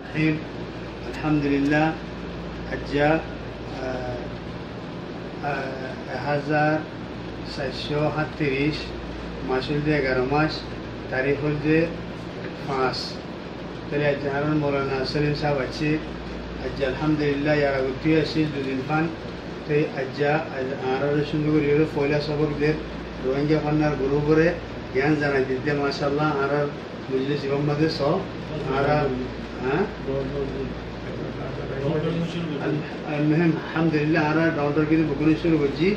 الرحيم. الحمد لله. أجا 1437 মাসুল দিয়ে 11 মাস তারিখ হল যে 5 তাহলে জাহারুল মৌলানা সেলিম সাহেব আছে আজ আলহামদুলিল্লাহ ইয়ারা গুটি আছে দুদিন খান তাই আজ্জা আর সুন্দর করে পয়লা সবকদের রোহিঙ্গা খান্নার গ্রুপরে জ্ঞান জানাই দিতে মাশাআল্লাহ আর মজলিস ইমামদের সব আর হ্যাঁ المهم الحمد لله أنا داونر كده بقول شروع بجي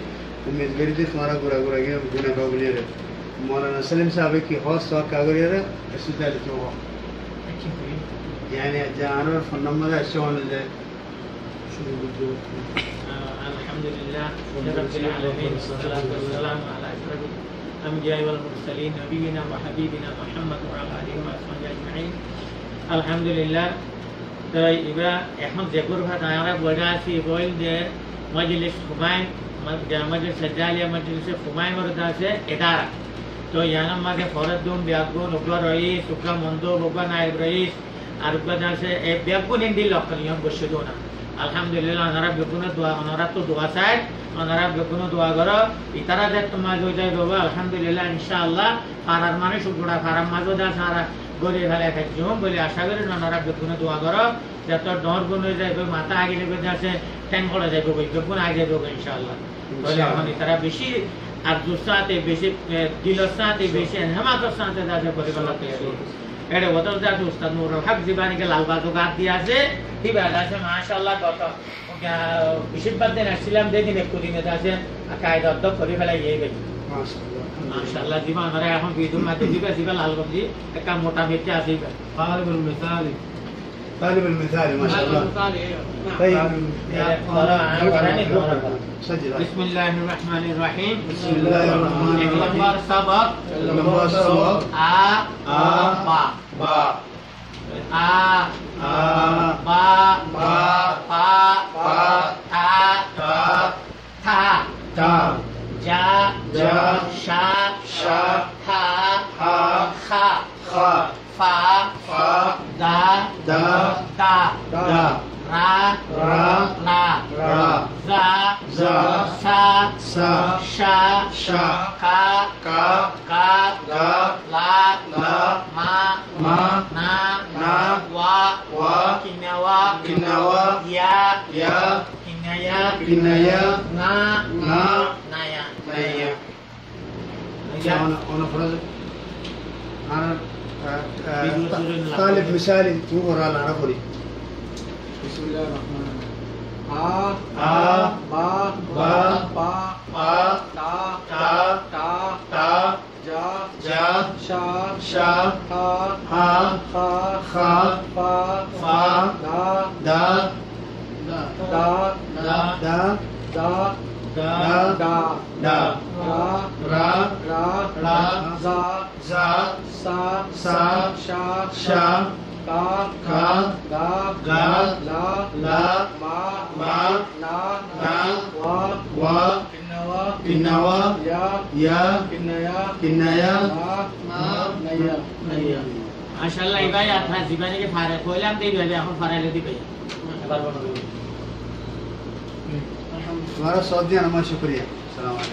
उम्मीद करी थी तुम्हारा गुरा गुरा के गुना का बोलिए रे मौलाना सलीम साहब की हौस सौ का करिए रे ऐसे तो लिखो हो यानी जानवर फोन नंबर ऐसे होने दे अल्हम्दुलिल्लाह रब्बिल आलमीन सल्लल्लाहु अलैहि वसल्लम अला अशरफिल अंबिया वल मुरसलीन नबीना व हबीबिना मुहम्मद व अला आलिहि व असहाबिहि अजमाइन अल्हम्दुलिल्लाह तो इबरा এখন যে করবা তারা বড় আছে বল যে মজলিস খুমাই मजलिस सज्जालिया मजलिस खुमाई मरदा से इदारा तो यहाँ मगे फरदुम ब्यागुन उगला रईस उगला मंदो उगला नायब रईस और उगला से ब्यागुन इंडी लॉकलियम बशदोना अल्हम्दुलिल्लाह अनरा ब्यागुन दुआ अनरा तो दुआ साइड अनरा ब्यागुन दुआ करो इतारा दे तुम जो जाए बाबा अल्हम्दुलिल्लाह इंशाअल्लाह फारार माने शुक्रा फारार माजो दा सारा गोरे वाले का जोम बोले आशा करें अनरा ब्यागुन दुआ करो जब तो डोर गुन हो जाए माता आगे लेके जासे टैंक पड़ जाए कोई ब्यागुन आगे दोगे इंशाअल्लाह बोले हम इतना बेशी अर्जुसाते बेशी दिलसाते बेशी हमारे साथे दासे परिवार तैयारी एडे वतन जाते उस्ताद नूर हक ज़िबानी के लाल बातों का दिया से ठीक है दासे माशाल्लाह तो क्या बिशिप बंदे ने सिलाम दे दी ने खुदी ने दासे अकायदा तो परिवार ये गई माशाल्लाह ज़िबान हमारे हम बीदुल में ज़िबा ज़िबा लाल बंदी एक काम मोटा मिर्चा ज़िबा طالب المثالي ما شاء الله. طيب بسم الله الرحمن الرحيم. بسم الله الرحمن الرحيم. لمبر سبق آ با با آ با با پا با تا تا تا تا جا جا شا شا ها ها خا خا فا فا دا دا تا دا را را لا را زا زا سا سا شا شا का का का गा ला ला मा मा ना ना वा वा किनवा किनवा या या किनया किनया ना ना नया नया أنا فرز أنا طالب مثالي تقول على عربي. بسم الله الرحمن الرحيم. با با با با تا تا تا تا جا جا شا شا ها ها خا خا فا فا دا دا دا دا دا دا دا دا دا را را را را za za sa sa sha sha ka ka ga ga la la ma ma na na wa wa kinnawa kinnawa ya ya kinnaya kinaya ma naya naya. माशाल्लाह इबाई आता जीवानी के फारे कोयलाम दे दिया এখন ফারাইলে দিবে এবার বলো तुम्हारा सौदिया नमः शुक्रिया। सलाम अलैकुम।